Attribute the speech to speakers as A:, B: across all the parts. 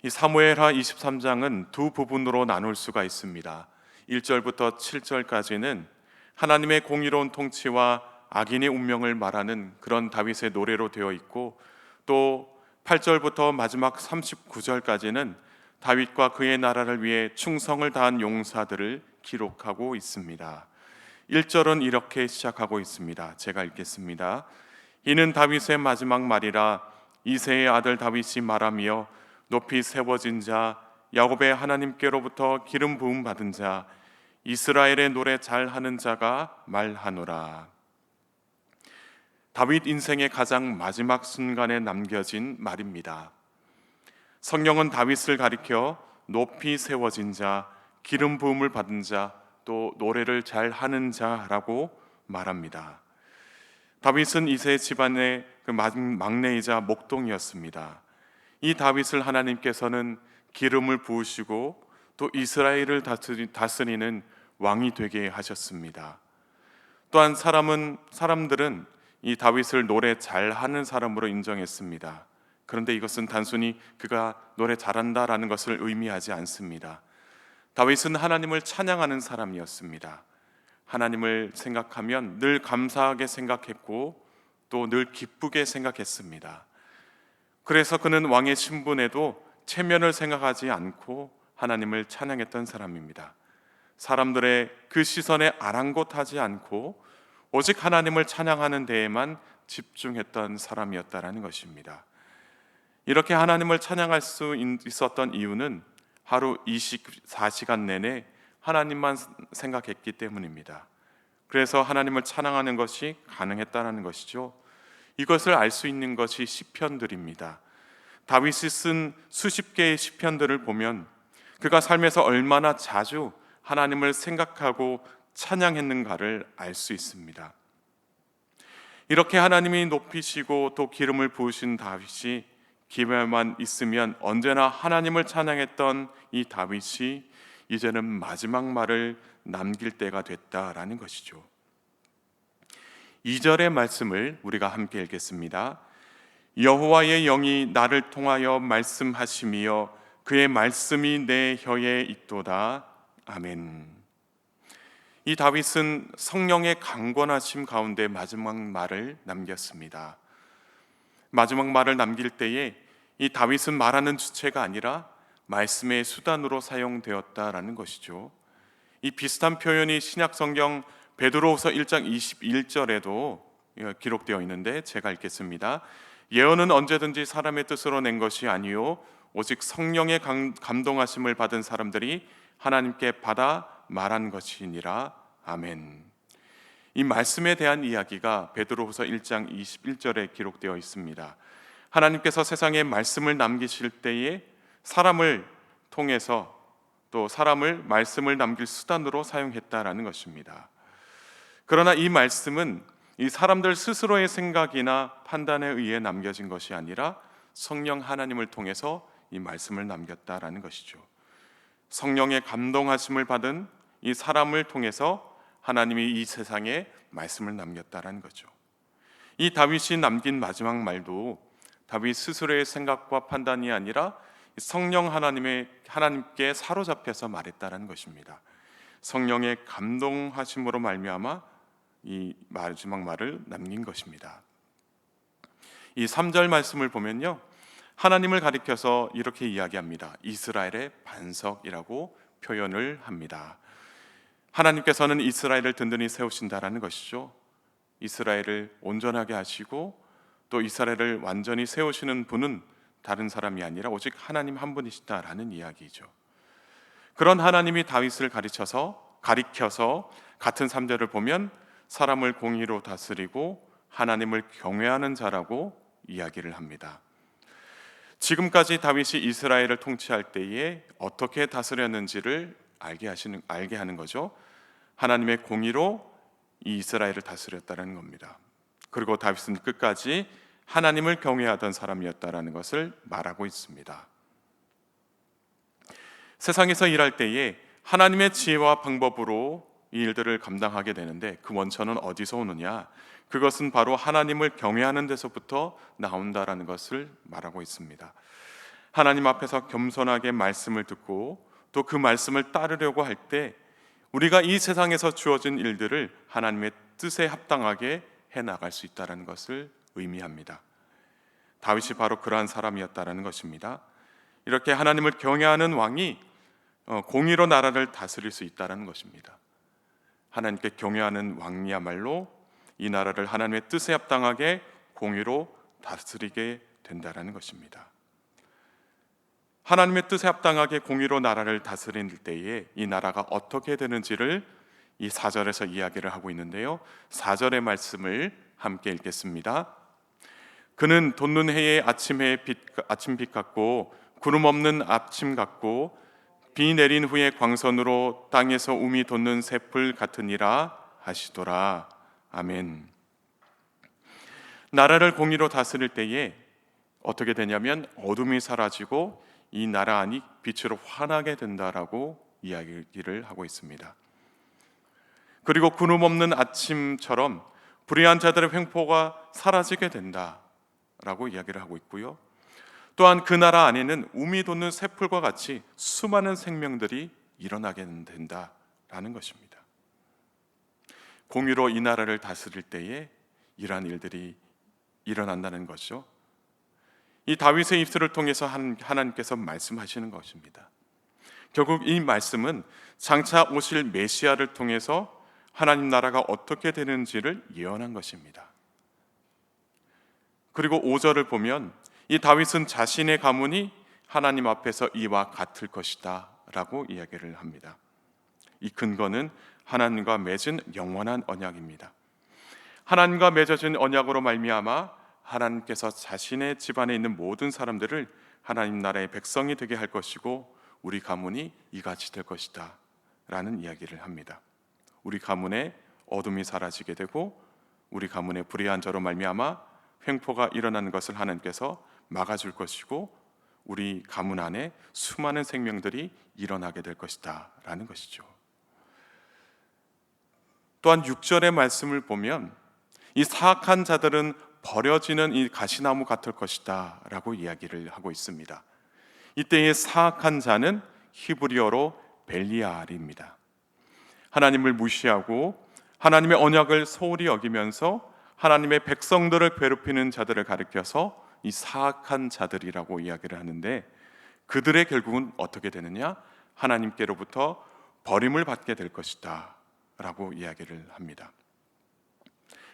A: 이 사무엘하 23장은 두 부분으로 나눌 수가 있습니다. 1절부터 7절까지는 하나님의 공의로운 통치와 악인의 운명을 말하는 그런 다윗의 노래로 되어 있고, 또 8절부터 마지막 39절까지는 다윗과 그의 나라를 위해 충성을 다한 용사들을 기록하고 있습니다. 1절은 이렇게 시작하고 있습니다. 제가 읽겠습니다. 이는 다윗의 마지막 말이라. 이새의 아들 다윗이 말하며 높이 세워진 자, 야곱의 하나님께로부터 기름 부음 받은 자, 이스라엘의 노래 잘하는 자가 말하노라. 다윗 인생의 가장 마지막 순간에 남겨진 말입니다. 성경은 다윗을 가리켜 높이 세워진 자, 기름 부음을 받은 자, 또 노래를 잘하는 자라고 말합니다. 다윗은 이새 집안의 그 막내이자 목동이었습니다. 이 다윗을 하나님께서는 기름을 부으시고 또 이스라엘을 다스리는 왕이 되게 하셨습니다. 또한 사람들은 이 다윗을 노래 잘하는 사람으로 인정했습니다. 그런데 이것은 단순히 그가 노래 잘한다라는 것을 의미하지 않습니다. 다윗은 하나님을 찬양하는 사람이었습니다. 하나님을 생각하면 늘 감사하게 생각했고 또 늘 기쁘게 생각했습니다. 그래서 그는 왕의 신분에도 체면을 생각하지 않고 하나님을 찬양했던 사람입니다. 사람들의 그 시선에 아랑곳하지 않고 오직 하나님을 찬양하는 데에만 집중했던 사람이었다라는 것입니다. 이렇게 하나님을 찬양할 수 있었던 이유는 하루 24시간 내내 하나님만 생각했기 때문입니다. 그래서 하나님을 찬양하는 것이 가능했다는 것이죠. 이것을 알 수 있는 것이 시편들입니다. 다윗이 쓴 수십 개의 시편들을 보면 그가 삶에서 얼마나 자주 하나님을 생각하고 찬양했는가를 알 수 있습니다. 이렇게 하나님이 높이시고 또 기름을 부으신 다윗이 기회만 있으면 언제나 하나님을 찬양했던 이 다윗이 이제는 마지막 말을 남길 때가 됐다라는 것이죠. 2절의 말씀을 우리가 함께 읽겠습니다. 여호와의 영이 나를 통하여 말씀하시며 그의 말씀이 내 혀에 있도다. 아멘. 이 다윗은 성령의 강권하심 가운데 마지막 말을 남겼습니다. 마지막 말을 남길 때에 이 다윗은 말하는 주체가 아니라 말씀의 수단으로 사용되었다라는 것이죠. 이 비슷한 표현이 신약 성경 베드로후서 1장 21절에도 기록되어 있는데 제가 읽겠습니다. 예언은 언제든지 사람의 뜻으로 낸 것이 아니요 오직 성령의 감동하심을 받은 사람들이 하나님께 받아 말한 것이니라. 아멘. 이 말씀에 대한 이야기가 베드로후서 1장 21절에 기록되어 있습니다. 하나님께서 세상에 말씀을 남기실 때에 사람을 통해서 또 사람을 말씀을 남길 수단으로 사용했다라는 것입니다. 그러나 이 말씀은 이 사람들 스스로의 생각이나 판단에 의해 남겨진 것이 아니라 성령 하나님을 통해서 이 말씀을 남겼다라는 것이죠. 성령의 감동하심을 받은 이 사람을 통해서 하나님이 이 세상에 말씀을 남겼다라는 거죠. 이 다윗이 남긴 마지막 말도 다윗 스스로의 생각과 판단이 아니라 성령 하나님께 사로잡혀서 말했다라는 것입니다. 성령의 감동하심으로 말미암아 이 마지막 말을 남긴 것입니다. 이 3절 말씀을 보면요, 하나님을 가리켜서 이렇게 이야기합니다. 이스라엘의 반석이라고 표현을 합니다. 하나님께서는 이스라엘을 든든히 세우신다라는 것이죠. 이스라엘을 온전하게 하시고 또 이스라엘을 완전히 세우시는 분은 다른 사람이 아니라 오직 하나님 한 분이시다라는 이야기죠. 그런 하나님이 다윗을 가리켜서 같은 3절을 보면 사람을 공의로 다스리고 하나님을 경외하는 자라고 이야기를 합니다. 지금까지 다윗이 이스라엘을 통치할 때에 어떻게 다스렸는지를 알게 하는 거죠. 하나님의 공의로 이 이스라엘을 다스렸다는 겁니다. 그리고 다윗은 끝까지 하나님을 경외하던 사람이었다라는 것을 말하고 있습니다. 세상에서 일할 때에 하나님의 지혜와 방법으로 이 일들을 감당하게 되는데 그 원천은 어디서 오느냐? 그것은 바로 하나님을 경외하는 데서부터 나온다라는 것을 말하고 있습니다. 하나님 앞에서 겸손하게 말씀을 듣고 또 그 말씀을 따르려고 할 때 우리가 이 세상에서 주어진 일들을 하나님의 뜻에 합당하게 해나갈 수 있다는 것을 의미합니다. 다윗이 바로 그러한 사람이었다는 것입니다. 이렇게 하나님을 경외하는 왕이 공의로 나라를 다스릴 수 있다는 것입니다. 하나님께 경외하는 왕이야말로 이 나라를 하나님의 뜻에 합당하게 공의로 다스리게 된다는 것입니다. 하나님의 뜻에 합당하게 공의로 나라를 다스릴 때에 이 나라가 어떻게 되는지를 이 4절에서 이야기를 하고 있는데요. 4절의 말씀을 함께 읽겠습니다. 그는 돋는 해의 아침빛 같고 구름 없는 아침 같고 비 내린 후에 광선으로 땅에서 움이 돋는 새풀 같으니라 하시더라. 아멘. 나라를 공의로 다스릴 때에 어떻게 되냐면 어둠이 사라지고 이 나라 안이 빛으로 환하게 된다라고 이야기를 하고 있습니다. 그리고 구름 없는 아침처럼 불의한 자들의 횡포가 사라지게 된다라고 이야기를 하고 있고요. 또한 그 나라 안에는 움이 돋는 새풀과 같이 수많은 생명들이 일어나게 된다라는 것입니다. 공의로 이 나라를 다스릴 때에 이러한 일들이 일어난다는 것이죠. 이 다윗의 입술을 통해서 하나님께서 말씀하시는 것입니다. 결국 이 말씀은 장차 오실 메시아를 통해서 하나님 나라가 어떻게 되는지를 예언한 것입니다. 그리고 5절을 보면 이 다윗은 자신의 가문이 하나님 앞에서 이와 같을 것이다 라고 이야기를 합니다. 이 근거는 하나님과 맺은 영원한 언약입니다. 하나님과 맺어진 언약으로 말미암아 하나님께서 자신의 집안에 있는 모든 사람들을 하나님 나라의 백성이 되게 할 것이고 우리 가문이 이같이 될 것이다 라는 이야기를 합니다. 우리 가문의 어둠이 사라지게 되고 우리 가문의 불의한 자로 말미암아 횡포가 일어나는 것을 하나님께서 막아줄 것이고 우리 가문 안에 수많은 생명들이 일어나게 될 것이다 라는 것이죠. 또한 6절의 말씀을 보면 이 사악한 자들은 버려지는 이 가시나무 같을 것이다 라고 이야기를 하고 있습니다. 이때의 사악한 자는 히브리어로 벨리알입니다. 하나님을 무시하고 하나님의 언약을 소홀히 여기면서 하나님의 백성들을 괴롭히는 자들을 가리켜서 이 사악한 자들이라고 이야기를 하는데 그들의 결국은 어떻게 되느냐? 하나님께로부터 버림을 받게 될 것이다 라고 이야기를 합니다.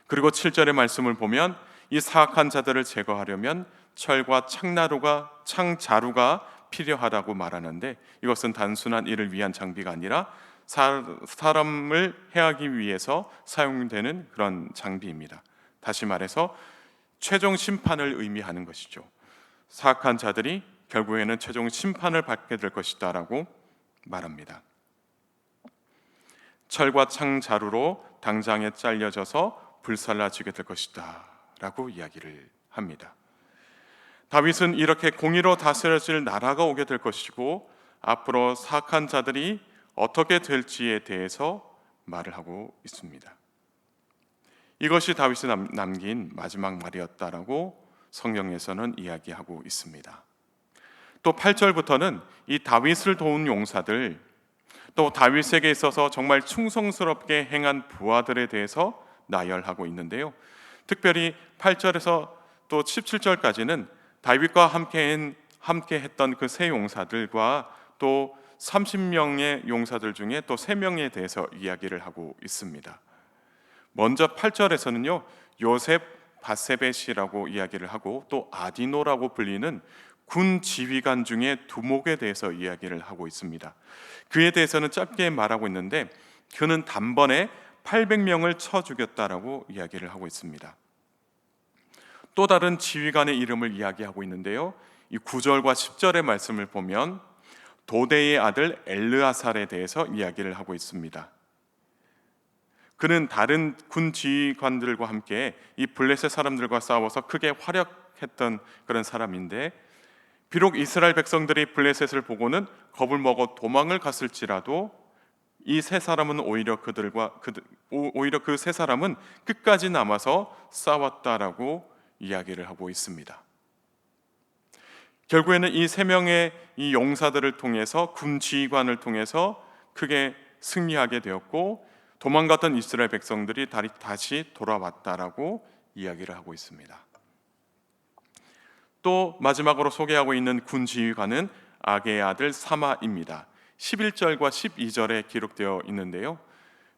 A: 그리고 7절의 말씀을 보면 이 사악한 자들을 제거하려면 철과 창자루가 필요하다고 말하는데 이것은 단순한 일을 위한 장비가 아니라 사람을 해하기 위해서 사용되는 그런 장비입니다. 다시 말해서 최종 심판을 의미하는 것이죠. 사악한 자들이 결국에는 최종 심판을 받게 될 것이다 라고 말합니다. 철과 창자루로 당장에 잘려져서 불살라지게 될 것이다 라고 이야기를 합니다. 다윗은 이렇게 공의로 다스려질 나라가 오게 될 것이고 앞으로 사악한 자들이 어떻게 될지에 대해서 말을 하고 있습니다. 이것이 다윗이 남긴 마지막 말이었다라고 성경에서는 이야기하고 있습니다. 또 8절부터는 이 다윗을 도운 용사들, 또 다윗에게 있어서 정말 충성스럽게 행한 부하들에 대해서 나열하고 있는데요. 특별히 8절에서 또 17절까지는 다윗과 함께 했던 그 세 용사들과 또 30명의 용사들 중에 또 3명에 대해서 이야기를 하고 있습니다. 먼저 8절에서는요, 요셉 바세벳이라고 이야기를 하고 또 아디노라고 불리는 군 지휘관 중에 두목에 대해서 이야기를 하고 있습니다. 그에 대해서는 짧게 말하고 있는데 그는 단번에 800명을 쳐 죽였다라고 이야기를 하고 있습니다. 또 다른 지휘관의 이름을 이야기하고 있는데요, 이 9절과 10절의 말씀을 보면 도대의 아들 엘르아살에 대해서 이야기를 하고 있습니다. 그는 다른 군 지휘관들과 함께 이 블레셋 사람들과 싸워서 크게 활약했던 그런 사람인데 비록 이스라엘 백성들이 블레셋을 보고는 겁을 먹어 도망을 갔을지라도 이 세 사람은 오히려 그 세 사람은 끝까지 남아서 싸웠다라고 이야기를 하고 있습니다. 결국에는 이 세 명의 이 용사들을 통해서 군 지휘관을 통해서 크게 승리하게 되었고 도망갔던 이스라엘 백성들이 다시 돌아왔다라고 이야기를 하고 있습니다. 또 마지막으로 소개하고 있는 군 지휘관은 아게의 아들 사마입니다. 11절과 12절에 기록되어 있는데요.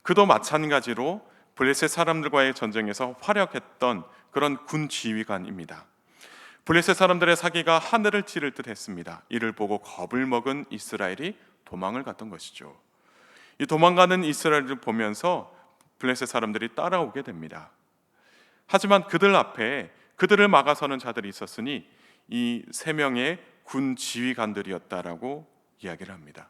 A: 그도 마찬가지로 블레셋 사람들과의 전쟁에서 활약했던 그런 군 지휘관입니다. 블레셋 사람들의 사기가 하늘을 찌를 듯 했습니다. 이를 보고 겁을 먹은 이스라엘이 도망을 갔던 것이죠. 이 도망가는 이스라엘을 보면서 블레셋 사람들이 따라오게 됩니다. 하지만 그들 앞에 그들을 막아서는 자들이 있었으니 이 세 명의 군 지휘관들이었다라고 이야기를 합니다.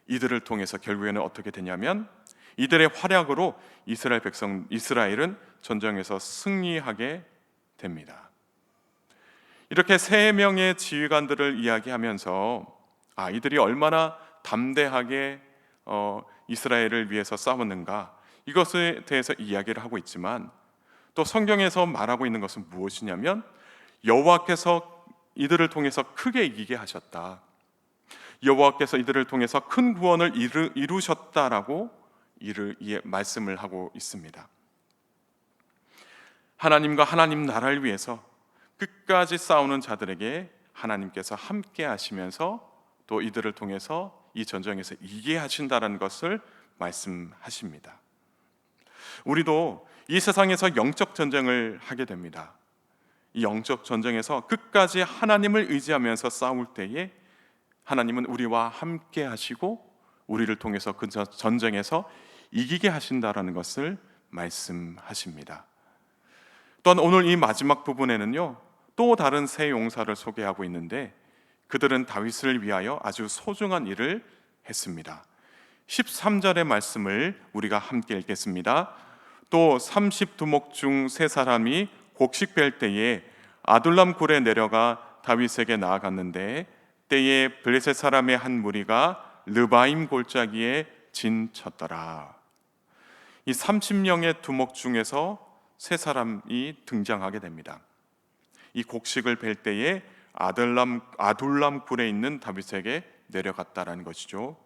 A: 이들을 통해서 결국에는 어떻게 되냐면 이들의 활약으로 이스라엘은 전쟁에서 승리하게 됩니다. 이렇게 세 명의 지휘관들을 이야기하면서 이들이 얼마나 담대하게 이스라엘을 위해서 싸웠는가, 이것에 대해서 이야기를 하고 있지만 또 성경에서 말하고 있는 것은 무엇이냐면 여호와께서 이들을 통해서 크게 이기게 하셨다, 여호와께서 이들을 통해서 큰 구원을 이루셨다라고 말씀을 하고 있습니다. 하나님과 하나님 나라를 위해서 끝까지 싸우는 자들에게 하나님께서 함께 하시면서 또 이들을 통해서 이 전쟁에서 이기게 하신다는 것을 말씀하십니다. 우리도 이 세상에서 영적 전쟁을 하게 됩니다. 이 영적 전쟁에서 끝까지 하나님을 의지하면서 싸울 때에 하나님은 우리와 함께 하시고 우리를 통해서 그 전쟁에서 이기게 하신다라는 것을 말씀하십니다. 또한 오늘 이 마지막 부분에는요, 또 다른 세 용사를 소개하고 있는데 그들은 다윗을 위하여 아주 소중한 일을 했습니다. 13절의 말씀을 우리가 함께 읽겠습니다. 또 30두목 중 세 사람이 곡식 뺄 때에 아둘람 굴에 내려가 다윗에게 나아갔는데 때에 블레셋 사람의 한 무리가 르바임 골짜기에 진쳤더라. 이 30명의 두목 중에서 세 사람이 등장하게 됩니다. 이 곡식을 뺄 때에 아둘람 굴에 있는 다윗에게 내려갔다라는 것이죠.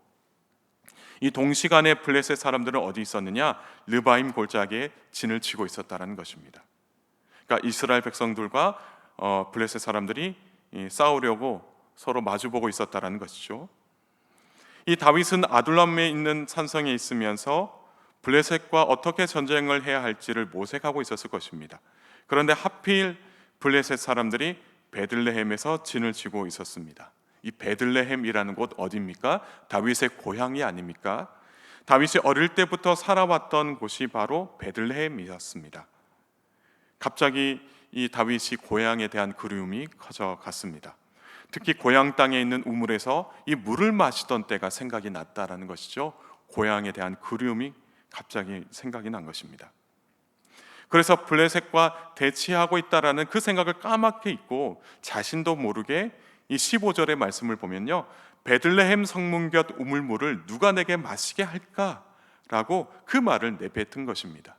A: 이 동시간에 블레셋 사람들은 어디 있었느냐? 르바임 골짜기에 진을 치고 있었다라는 것입니다. 그러니까 이스라엘 백성들과 블레셋 사람들이 싸우려고 서로 마주보고 있었다라는 것이죠. 이 다윗은 아둘람에 있는 산성에 있으면서 블레셋과 어떻게 전쟁을 해야 할지를 모색하고 있었을 것입니다. 그런데 하필 블레셋 사람들이 베들레헴에서 진을 치고 있었습니다. 이 베들레헴이라는 곳 어디입니까? 다윗의 고향이 아닙니까? 다윗이 어릴 때부터 살아왔던 곳이 바로 베들레헴이었습니다. 갑자기 이 다윗이 고향에 대한 그리움이 커져갔습니다. 특히 고향 땅에 있는 우물에서 이 물을 마시던 때가 생각이 났다라는 것이죠. 고향에 대한 그리움이 갑자기 생각이 난 것입니다. 그래서 블레셋과 대치하고 있다라는 그 생각을 까맣게 잊고 자신도 모르게 이 15절의 말씀을 보면요, 베들레헴 성문 곁 우물물을 누가 내게 마시게 할까라고 그 말을 내뱉은 것입니다.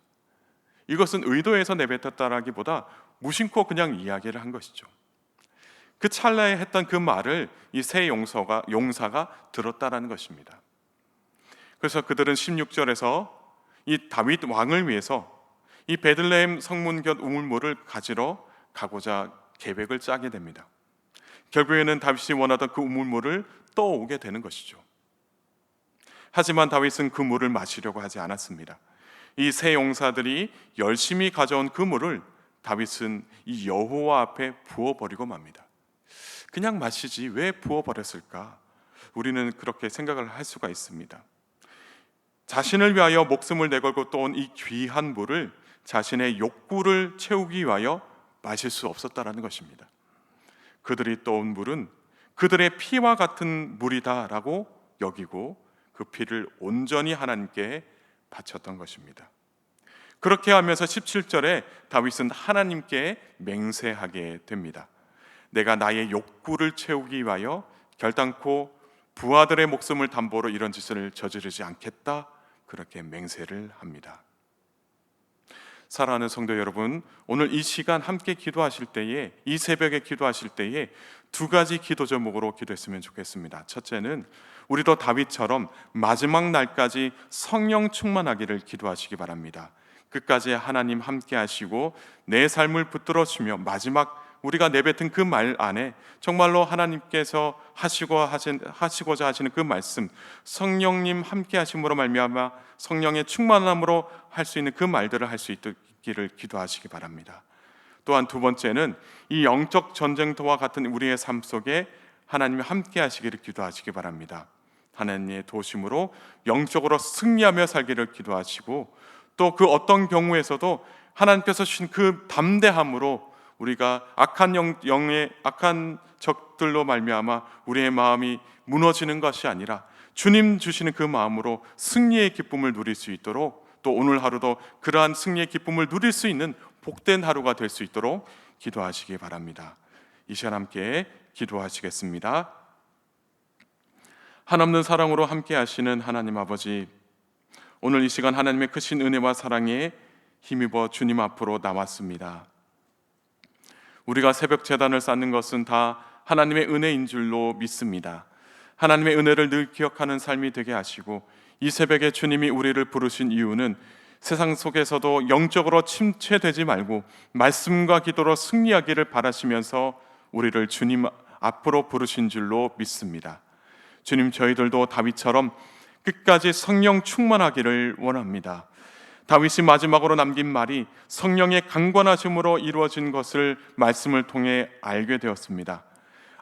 A: 이것은 의도해서 내뱉었다라기보다 무심코 그냥 이야기를 한 것이죠. 그 찰나에 했던 그 말을 이 세 용사가 들었다라는 것입니다. 그래서 그들은 16절에서 이 다윗 왕을 위해서 이 베들레헴 성문 곁 우물물을 가지러 가고자 계획을 짜게 됩니다. 결국에는 다윗이 원하던 그 우물물을 떠오게 되는 것이죠. 하지만 다윗은 그 물을 마시려고 하지 않았습니다. 이 세 용사들이 열심히 가져온 그 물을 다윗은 이 여호와 앞에 부어버리고 맙니다. 그냥 마시지 왜 부어버렸을까? 우리는 그렇게 생각을 할 수가 있습니다. 자신을 위하여 목숨을 내걸고 떠온 이 귀한 물을 자신의 욕구를 채우기 위하여 마실 수 없었다라는 것입니다. 그들이 떠온 물은 그들의 피와 같은 물이다라고 여기고 그 피를 온전히 하나님께 바쳤던 것입니다. 그렇게 하면서 17절에 다윗은 하나님께 맹세하게 됩니다. 내가 나의 욕구를 채우기 위하여 결단코 부하들의 목숨을 담보로 이런 짓을 저지르지 않겠다, 그렇게 맹세를 합니다. 사랑하는 성도 여러분, 오늘 이 시간 함께 기도하실 때에, 이 새벽에 기도하실 때에 두 가지 기도 제목으로 기도했으면 좋겠습니다. 첫째는 우리도 다윗처럼 마지막 날까지 성령 충만하기를 기도하시기 바랍니다. 끝까지 하나님 함께 하시고 내 삶을 붙들어 주며 마지막 우리가 내뱉은 그 말 안에 정말로 하나님께서 하시고자 하시는 그 말씀, 성령님 함께 하심으로 말미암아 성령의 충만함으로 할 수 있는 그 말들을 할 수 있기를 기도하시기 바랍니다. 또한 두 번째는 이 영적 전쟁터와 같은 우리의 삶 속에 하나님이 함께 하시기를 기도하시기 바랍니다. 하나님의 도심으로 영적으로 승리하며 살기를 기도하시고, 또 그 어떤 경우에서도 하나님께서 주신 그 담대함으로 우리가 악한 적들로 말미암아 우리의 마음이 무너지는 것이 아니라 주님 주시는 그 마음으로 승리의 기쁨을 누릴 수 있도록, 또 오늘 하루도 그러한 승리의 기쁨을 누릴 수 있는 복된 하루가 될 수 있도록 기도하시기 바랍니다. 이 시간 함께 기도하시겠습니다. 한없는 사랑으로 함께 하시는 하나님 아버지, 오늘 이 시간 하나님의 크신 은혜와 사랑에 힘입어 주님 앞으로 나왔습니다. 우리가 새벽 제단을 쌓는 것은 다 하나님의 은혜인 줄로 믿습니다. 하나님의 은혜를 늘 기억하는 삶이 되게 하시고, 이 새벽에 주님이 우리를 부르신 이유는 세상 속에서도 영적으로 침체되지 말고 말씀과 기도로 승리하기를 바라시면서 우리를 주님 앞으로 부르신 줄로 믿습니다. 주님, 저희들도 다윗처럼 끝까지 성령 충만하기를 원합니다. 다윗이 마지막으로 남긴 말이 성령의 강권하심으로 이루어진 것을 말씀을 통해 알게 되었습니다.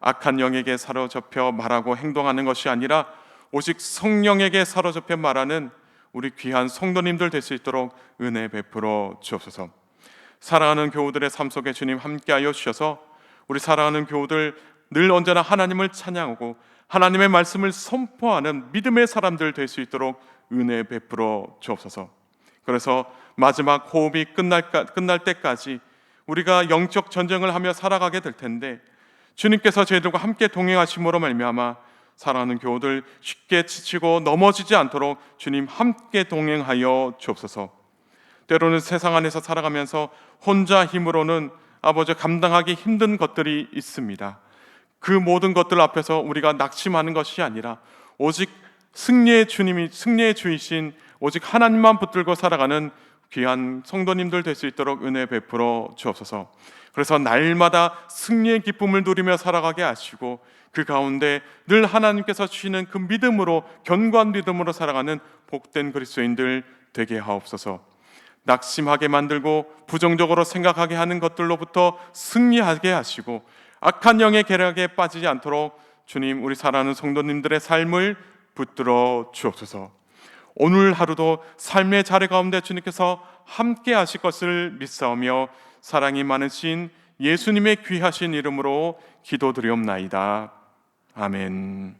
A: 악한 영에게 사로잡혀 말하고 행동하는 것이 아니라 오직 성령에게 사로잡혀 말하는 우리 귀한 성도님들 될 수 있도록 은혜 베풀어 주옵소서. 사랑하는 교우들의 삶 속에 주님 함께하여 주셔서 우리 사랑하는 교우들 늘 언제나 하나님을 찬양하고 하나님의 말씀을 선포하는 믿음의 사람들 될 수 있도록 은혜 베풀어 주옵소서. 그래서 마지막 호흡이 끝날 때까지 우리가 영적 전쟁을 하며 살아가게 될 텐데, 주님께서 저희들과 함께 동행하심으로 말미암아 사랑하는 교우들 쉽게 지치고 넘어지지 않도록 주님 함께 동행하여 주옵소서. 때로는 세상 안에서 살아가면서 혼자 힘으로는 아버지 감당하기 힘든 것들이 있습니다. 그 모든 것들 앞에서 우리가 낙심하는 것이 아니라 오직 승리의 주이신 오직 하나님만 붙들고 살아가는 귀한 성도님들 될 수 있도록 은혜 베풀어 주옵소서. 그래서 날마다 승리의 기쁨을 누리며 살아가게 하시고, 그 가운데 늘 하나님께서 주시는 그 믿음으로, 견고한 믿음으로 살아가는 복된 그리스도인들 되게 하옵소서. 낙심하게 만들고 부정적으로 생각하게 하는 것들로부터 승리하게 하시고, 악한 영의 계략에 빠지지 않도록 주님, 우리 사랑하는 성도님들의 삶을 붙들어 주옵소서. 오늘 하루도 삶의 자리 가운데 주님께서 함께 하실 것을 믿사오며 사랑이 많으신 예수님의 귀하신 이름으로 기도드리옵나이다. 아멘.